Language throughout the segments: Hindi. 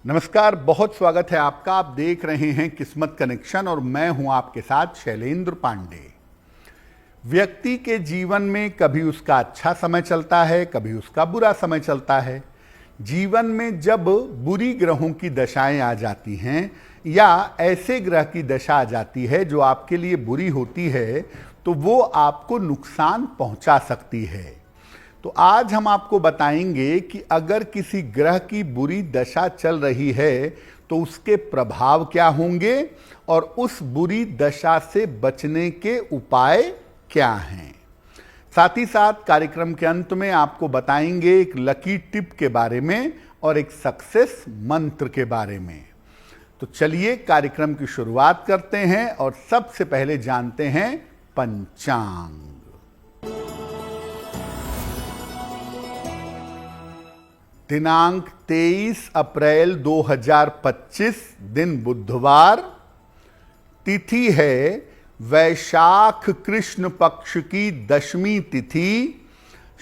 नमस्कार, बहुत स्वागत है आपका। आप देख रहे हैं किस्मत कनेक्शन और मैं हूं आपके साथ शैलेंद्र पांडे। व्यक्ति के जीवन में कभी उसका अच्छा समय चलता है, कभी उसका बुरा समय चलता है। जीवन में जब बुरी ग्रहों की दशाएं आ जाती हैं या ऐसे ग्रह की दशा आ जाती है जो आपके लिए बुरी होती है, तो वो आपको नुकसान पहुंचा सकती है। तो आज हम आपको बताएंगे कि अगर किसी ग्रह की बुरी दशा चल रही है तो उसके प्रभाव क्या होंगे और उस बुरी दशा से बचने के उपाय क्या हैं। साथ ही साथ कार्यक्रम के अंत में आपको बताएंगे एक लकी टिप के बारे में और एक सक्सेस मंत्र के बारे में। तो चलिए कार्यक्रम की शुरुआत करते हैं और सबसे पहले जानते हैं पंचांग। दिनांक 23 अप्रैल 2025 दिन बुधवार। तिथि है वैशाख कृष्ण पक्ष की दशमी तिथि,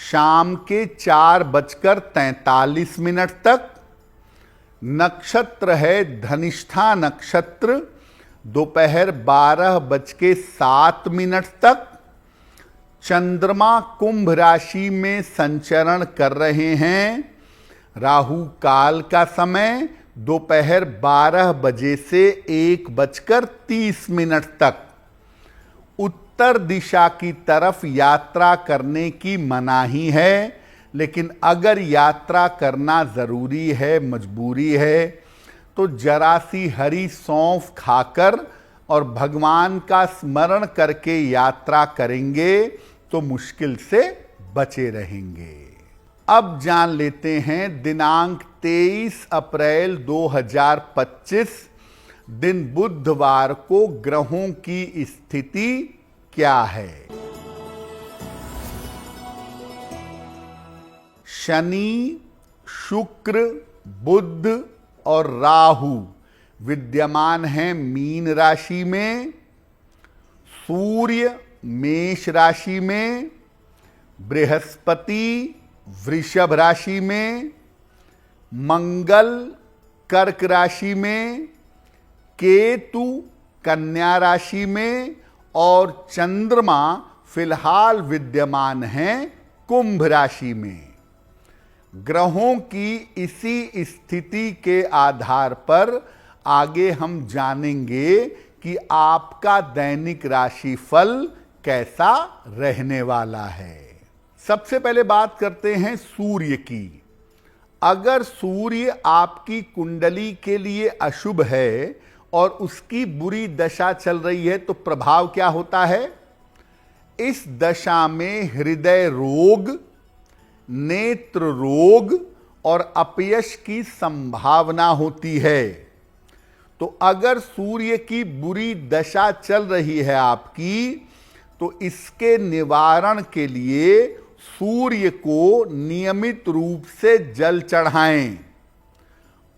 शाम के 4:43 तक। नक्षत्र है धनिष्ठा नक्षत्र, दोपहर 12:07 तक। चंद्रमा कुंभ राशि में संचरण कर रहे हैं। राहु काल का समय दोपहर 12 बजे से 1:30 तक। उत्तर दिशा की तरफ यात्रा करने की मनाही है, लेकिन अगर यात्रा करना जरूरी है, मजबूरी है, तो जरा सी हरी सौंफ खाकर और भगवान का स्मरण करके यात्रा करेंगे तो मुश्किल से बचे रहेंगे। अब जान लेते हैं दिनांक 23 अप्रैल 2025 दिन बुधवार को ग्रहों की स्थिति क्या है। शनि, शुक्र, बुध और राहु विद्यमान हैं मीन राशि में। सूर्य मेष राशि में, बृहस्पति वृषभ राशि में, मंगल कर्क राशि में, केतु कन्या राशि में और चंद्रमा फिलहाल विद्यमान हैं कुंभ राशि में। ग्रहों की इसी स्थिति के आधार पर आगे हम जानेंगे कि आपका दैनिक राशिफल कैसा रहने वाला है। सबसे पहले बात करते हैं सूर्य की। अगर सूर्य आपकी कुंडली के लिए अशुभ है और उसकी बुरी दशा चल रही है तो प्रभाव क्या होता है। इस दशा में हृदय रोग, नेत्र रोग और अपयश की संभावना होती है। तो अगर सूर्य की बुरी दशा चल रही है आपकी, तो इसके निवारण के लिए सूर्य को नियमित रूप से जल चढ़ाएं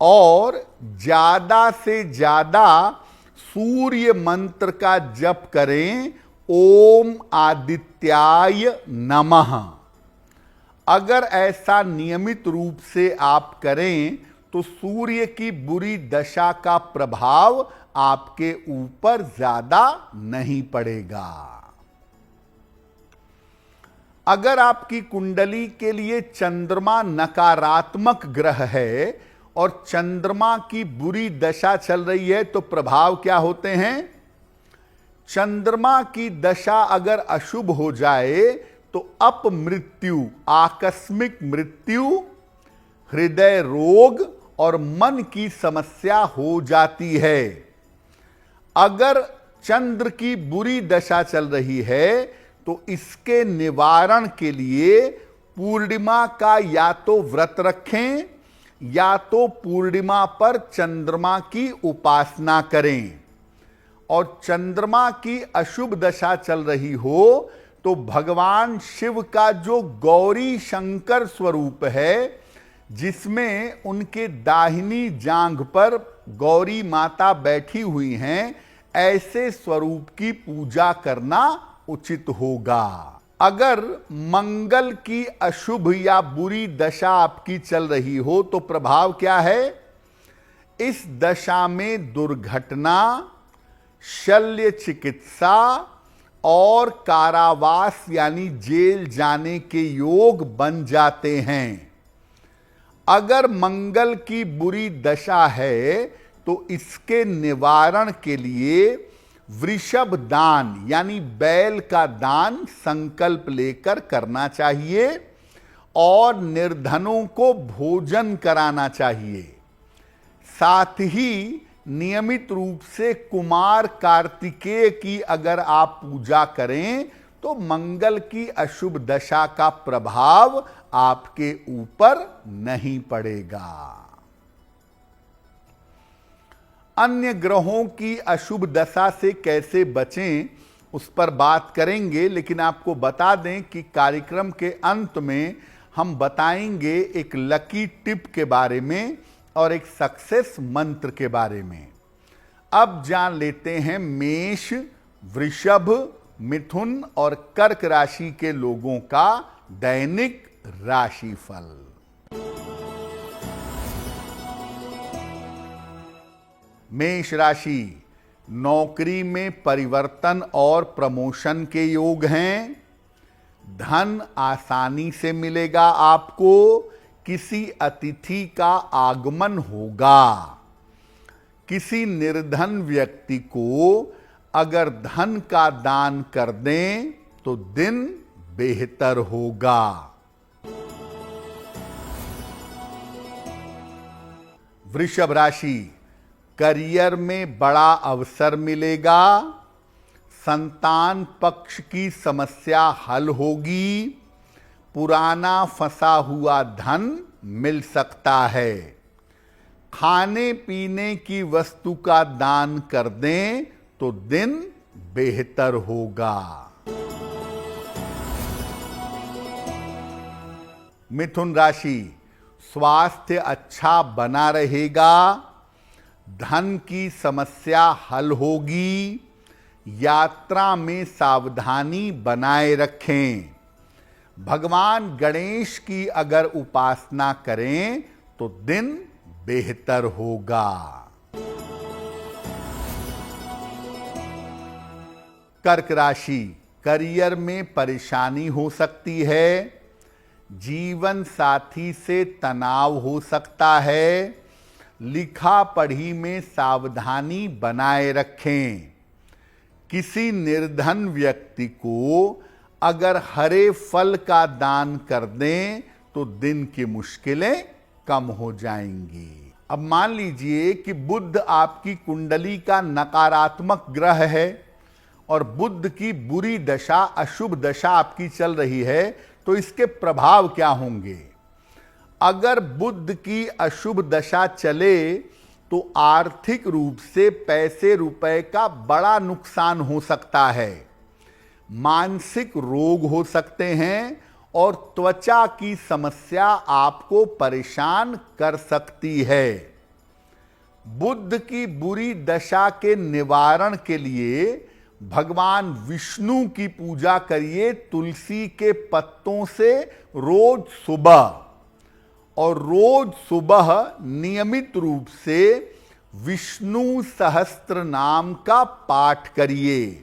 और ज्यादा से ज्यादा सूर्य मंत्र का जप करें, ओम आदित्याय नमः। अगर ऐसा नियमित रूप से आप करें तो सूर्य की बुरी दशा का प्रभाव आपके ऊपर ज्यादा नहीं पड़ेगा। अगर आपकी कुंडली के लिए चंद्रमा नकारात्मक ग्रह है और चंद्रमा की बुरी दशा चल रही है तो प्रभाव क्या होते हैं। चंद्रमा की दशा अगर अशुभ हो जाए तो अपमृत्यु, आकस्मिक मृत्यु, हृदय रोग और मन की समस्या हो जाती है। अगर चंद्र की बुरी दशा चल रही है तो इसके निवारण के लिए पूर्णिमा का या तो व्रत रखें या तो पूर्णिमा पर चंद्रमा की उपासना करें। और चंद्रमा की अशुभ दशा चल रही हो तो भगवान शिव का जो गौरी शंकर स्वरूप है, जिसमें उनके दाहिनी जांघ पर गौरी माता बैठी हुई हैं, ऐसे स्वरूप की पूजा करना उचित होगा। अगर मंगल की अशुभ या बुरी दशा आपकी चल रही हो तो प्रभाव क्या है। इस दशा में दुर्घटना, शल्य चिकित्सा और कारावास यानी जेल जाने के योग बन जाते हैं। अगर मंगल की बुरी दशा है तो इसके निवारण के लिए वृषभ दान यानी बैल का दान संकल्प लेकर करना चाहिए और निर्धनों को भोजन कराना चाहिए। साथ ही नियमित रूप से कुमार कार्तिकेय की अगर आप पूजा करें तो मंगल की अशुभ दशा का प्रभाव आपके ऊपर नहीं पड़ेगा। अन्य ग्रहों की अशुभ दशा से कैसे बचें उस पर बात करेंगे, लेकिन आपको बता दें कि कार्यक्रम के अंत में हम बताएंगे एक लकी टिप के बारे में और एक सक्सेस मंत्र के बारे में। अब जान लेते हैं मेष, वृषभ, मिथुन और कर्क राशि के लोगों का दैनिक राशिफल। मेष राशि, नौकरी में परिवर्तन और प्रमोशन के योग हैं। धन आसानी से मिलेगा आपको। किसी अतिथि का आगमन होगा। किसी निर्धन व्यक्ति को अगर धन का दान कर दें तो दिन बेहतर होगा। वृषभ राशि, करियर में बड़ा अवसर मिलेगा। संतान पक्ष की समस्या हल होगी। पुराना फंसा हुआ धन मिल सकता है। खाने पीने की वस्तु का दान कर दें तो दिन बेहतर होगा। मिथुन राशि, स्वास्थ्य अच्छा बना रहेगा। धन की समस्या हल होगी। यात्रा में सावधानी बनाए रखें। भगवान गणेश की अगर उपासना करें तो दिन बेहतर होगा। कर्क राशि, करियर में परेशानी हो सकती है। जीवन साथी से तनाव हो सकता है। लिखा पढ़ी में सावधानी बनाए रखें। किसी निर्धन व्यक्ति को अगर हरे फल का दान कर दें तो दिन की मुश्किलें कम हो जाएंगी। अब मान लीजिए कि बुध आपकी कुंडली का नकारात्मक ग्रह है और बुध की बुरी दशा, अशुभ दशा आपकी चल रही है, तो इसके प्रभाव क्या होंगे? अगर बुध की अशुभ दशा चले तो आर्थिक रूप से पैसे रुपए का बड़ा नुकसान हो सकता है। मानसिक रोग हो सकते हैं और त्वचा की समस्या आपको परेशान कर सकती है। बुध की बुरी दशा के निवारण के लिए भगवान विष्णु की पूजा करिए तुलसी के पत्तों से रोज सुबह, और रोज सुबह नियमित रूप से विष्णु सहस्त्र नाम का पाठ करिए।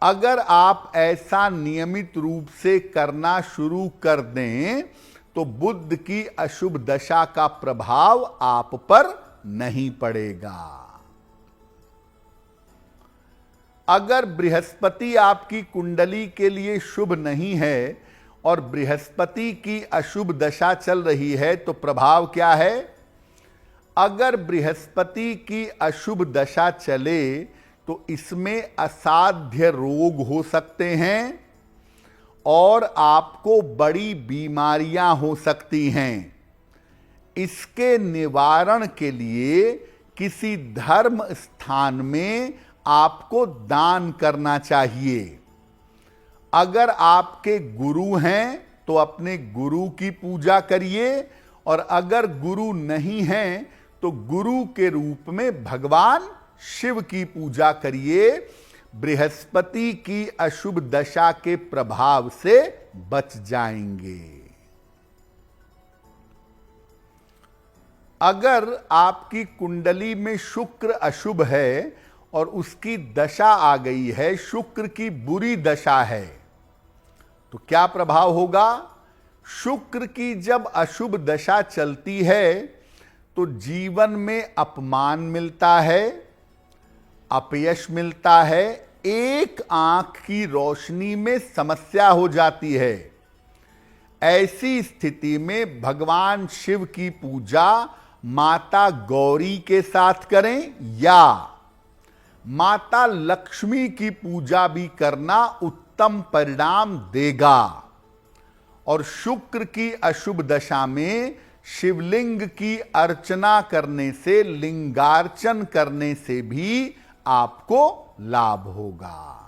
अगर आप ऐसा नियमित रूप से करना शुरू कर दें तो बुध की अशुभ दशा का प्रभाव आप पर नहीं पड़ेगा। अगर बृहस्पति आपकी कुंडली के लिए शुभ नहीं है और बृहस्पति की अशुभ दशा चल रही है तो प्रभाव क्या है? अगर बृहस्पति की अशुभ दशा चले तो इसमें असाध्य रोग हो सकते हैं और आपको बड़ी बीमारियां हो सकती हैं। इसके निवारण के लिए किसी धर्म स्थान में आपको दान करना चाहिए। अगर आपके गुरु हैं तो अपने गुरु की पूजा करिए, और अगर गुरु नहीं हैं तो गुरु के रूप में भगवान शिव की पूजा करिए। बृहस्पति की अशुभ दशा के प्रभाव से बच जाएंगे। अगर आपकी कुंडली में शुक्र अशुभ है और उसकी दशा आ गई है, शुक्र की बुरी दशा है, तो क्या प्रभाव होगा? शुक्र की जब अशुभ दशा चलती है तो जीवन में अपमान मिलता है, अपयश मिलता है, एक आंख की रोशनी में समस्या हो जाती है। ऐसी स्थिति में भगवान शिव की पूजा माता गौरी के साथ करें या माता लक्ष्मी की पूजा भी करना उत्तम परिणाम देगा। और शुक्र की अशुभ दशा में शिवलिंग की अर्चना करने से, लिंगार्चन करने से भी आपको लाभ होगा।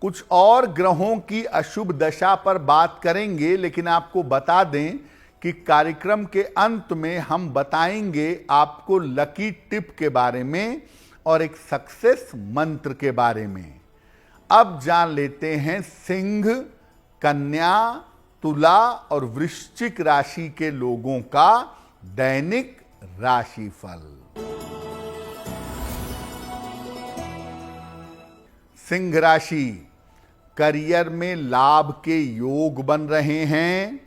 कुछ और ग्रहों की अशुभ दशा पर बात करेंगे, लेकिन आपको बता दें कि कार्यक्रम के अंत में हम बताएंगे आपको लकी टिप के बारे में और एक सक्सेस मंत्र के बारे में। अब जान लेते हैं सिंह, कन्या, तुला और वृश्चिक राशि के लोगों का दैनिक राशिफल। सिंह राशि, करियर में लाभ के योग बन रहे हैं।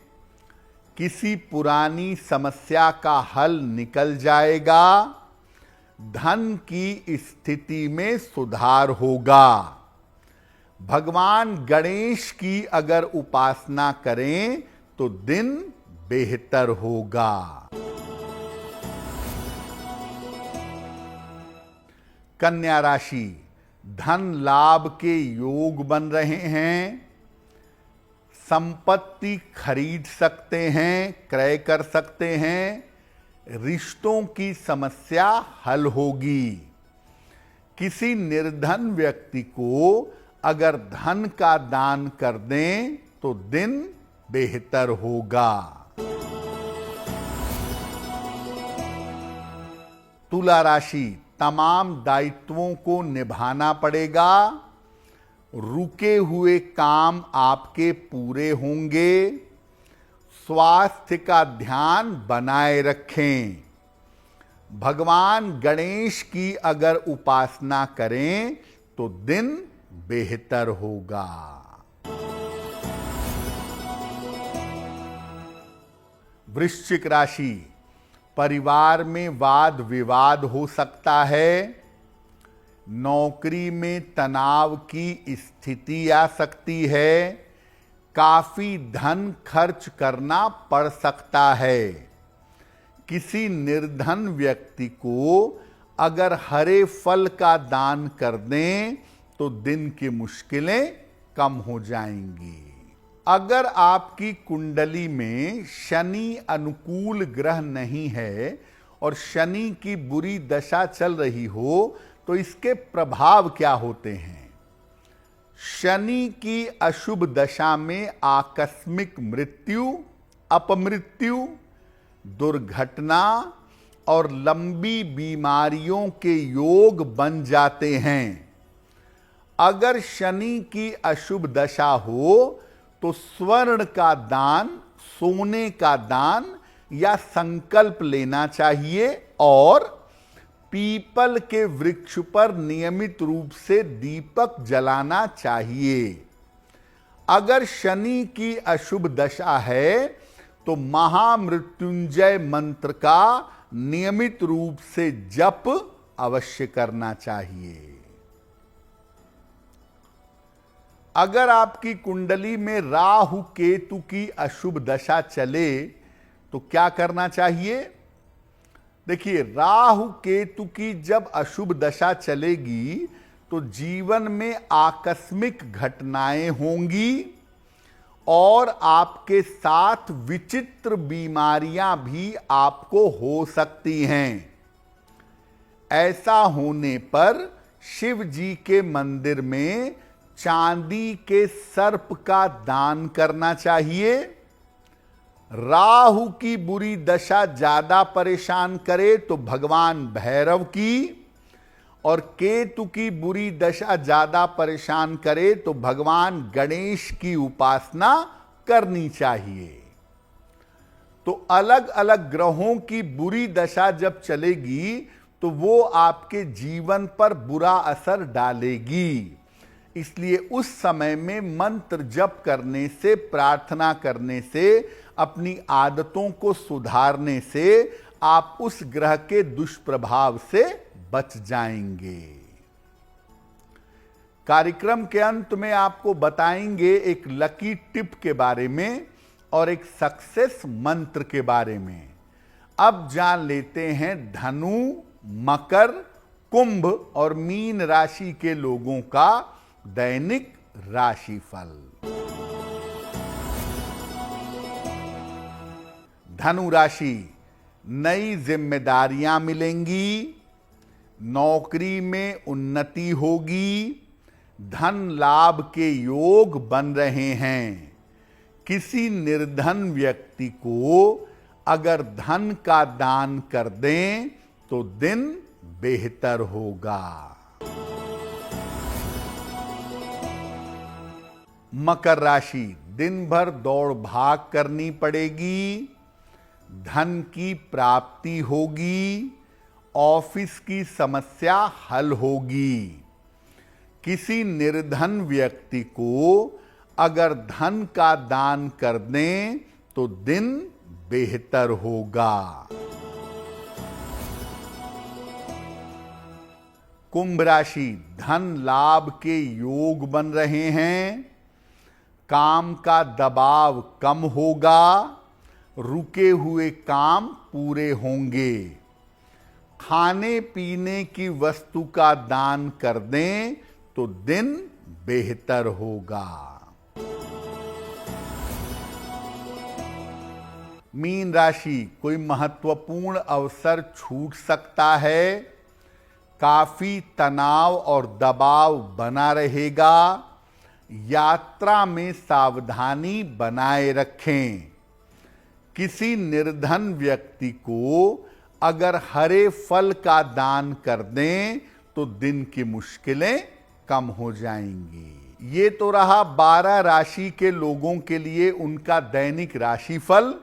किसी पुरानी समस्या का हल निकल जाएगा। धन की स्थिति में सुधार होगा। भगवान गणेश की अगर उपासना करें तो दिन बेहतर होगा। कन्या राशि, धन लाभ के योग बन रहे हैं। संपत्ति खरीद सकते हैं, क्रय कर सकते हैं। रिश्तों की समस्या हल होगी। किसी निर्धन व्यक्ति को अगर धन का दान कर दें तो दिन बेहतर होगा। तुला राशि, तमाम दायित्वों को निभाना पड़ेगा। रुके हुए काम आपके पूरे होंगे। स्वास्थ्य का ध्यान बनाए रखें। भगवान गणेश की अगर उपासना करें तो दिन बेहतर होगा। वृश्चिक राशि, परिवार में वाद विवाद हो सकता है। नौकरी में तनाव की स्थिति आ सकती है। काफी धन खर्च करना पड़ सकता है। किसी निर्धन व्यक्ति को अगर हरे फल का दान कर दें तो दिन की मुश्किलें कम हो जाएंगी। अगर आपकी कुंडली में शनि अनुकूल ग्रह नहीं है और शनि की बुरी दशा चल रही हो तो इसके प्रभाव क्या होते हैं? शनि की अशुभ दशा में आकस्मिक मृत्यु, अपमृत्यु, दुर्घटना और लंबी बीमारियों के योग बन जाते हैं। अगर शनि की अशुभ दशा हो तो स्वर्ण का दान, सोने का दान या संकल्प लेना चाहिए और पीपल के वृक्ष पर नियमित रूप से दीपक जलाना चाहिए। अगर शनि की अशुभ दशा है तो महामृत्युंजय मंत्र का नियमित रूप से जप अवश्य करना चाहिए। अगर आपकी कुंडली में राहु केतु की अशुभ दशा चले तो क्या करना चाहिए? देखिए, राहु केतु की जब अशुभ दशा चलेगी तो जीवन में आकस्मिक घटनाएं होंगी और आपके साथ विचित्र बीमारियां भी आपको हो सकती हैं। ऐसा होने पर शिव जी के मंदिर में चांदी के सर्प का दान करना चाहिए। राहु की बुरी दशा ज्यादा परेशान करे तो भगवान भैरव की, और केतु की बुरी दशा ज्यादा परेशान करे तो भगवान गणेश की उपासना करनी चाहिए। तो अलग अलग ग्रहों की बुरी दशा जब चलेगी तो वो आपके जीवन पर बुरा असर डालेगी। इसलिए उस समय में मंत्र जप करने से, प्रार्थना करने से, अपनी आदतों को सुधारने से आप उस ग्रह के दुष्प्रभाव से बच जाएंगे। कार्यक्रम के अंत में आपको बताएंगे एक लकी टिप के बारे में और एक सक्सेस मंत्र के बारे में। अब जान लेते हैं धनु, मकर, कुंभ और मीन राशि के लोगों का दैनिक राशिफल। धनु राशि, नई जिम्मेदारियां मिलेंगी, नौकरी में उन्नति होगी, धन लाभ के योग बन रहे हैं। किसी निर्धन व्यक्ति को अगर धन का दान कर दें तो दिन बेहतर होगा। मकर राशि, दिन भर दौड़ भाग करनी पड़ेगी, धन की प्राप्ति होगी, ऑफिस की समस्या हल होगी। किसी निर्धन व्यक्ति को अगर धन का दान कर दें तो दिन बेहतर होगा। कुंभ राशि, धन लाभ के योग बन रहे हैं, काम का दबाव कम होगा, रुके हुए काम पूरे होंगे। खाने पीने की वस्तु का दान कर दें तो दिन बेहतर होगा। मीन राशि, कोई महत्वपूर्ण अवसर छूट सकता है, काफी तनाव और दबाव बना रहेगा। यात्रा में सावधानी बनाए रखें। किसी निर्धन व्यक्ति को अगर हरे फल का दान कर दें तो दिन की मुश्किलें कम हो जाएंगी। ये तो रहा 12 राशि के लोगों के लिए उनका दैनिक राशिफल।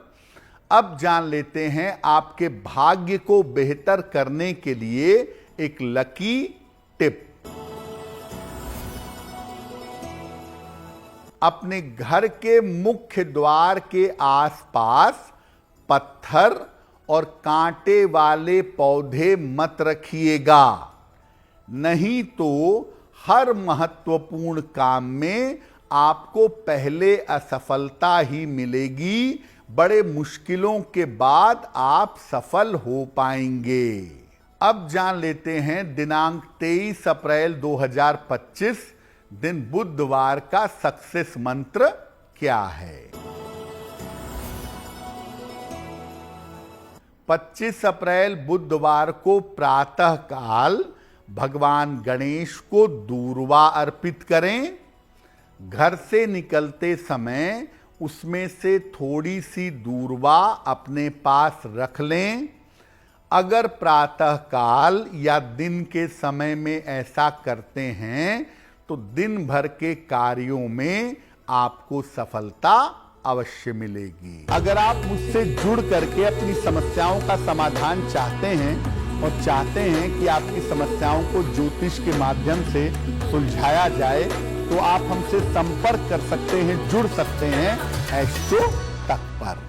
अब जान लेते हैं आपके भाग्य को बेहतर करने के लिए एक लकी टिप। अपने घर के मुख्य द्वार के आसपास पत्थर और कांटे वाले पौधे मत रखिएगा, नहीं तो हर महत्वपूर्ण काम में आपको पहले असफलता ही मिलेगी। बड़े मुश्किलों के बाद आप सफल हो पाएंगे। अब जान लेते हैं दिनांक 23 अप्रैल 2025 दिन बुधवार का सक्सेस मंत्र क्या है। 25 अप्रैल बुधवार को प्रातः काल भगवान गणेश को दूर्वा अर्पित करें। घर से निकलते समय उसमें से थोड़ी सी दूर्वा अपने पास रख लें। अगर प्रातः काल या दिन के समय में ऐसा करते हैं तो दिन भर के कार्यों में आपको सफलता अवश्य मिलेगी। अगर आप मुझसे जुड़ करके अपनी समस्याओं का समाधान चाहते हैं और चाहते हैं कि आपकी समस्याओं को ज्योतिष के माध्यम से सुलझाया जाए तो आप हमसे संपर्क कर सकते हैं, जुड़ सकते हैं एस्ट्रो तक पर।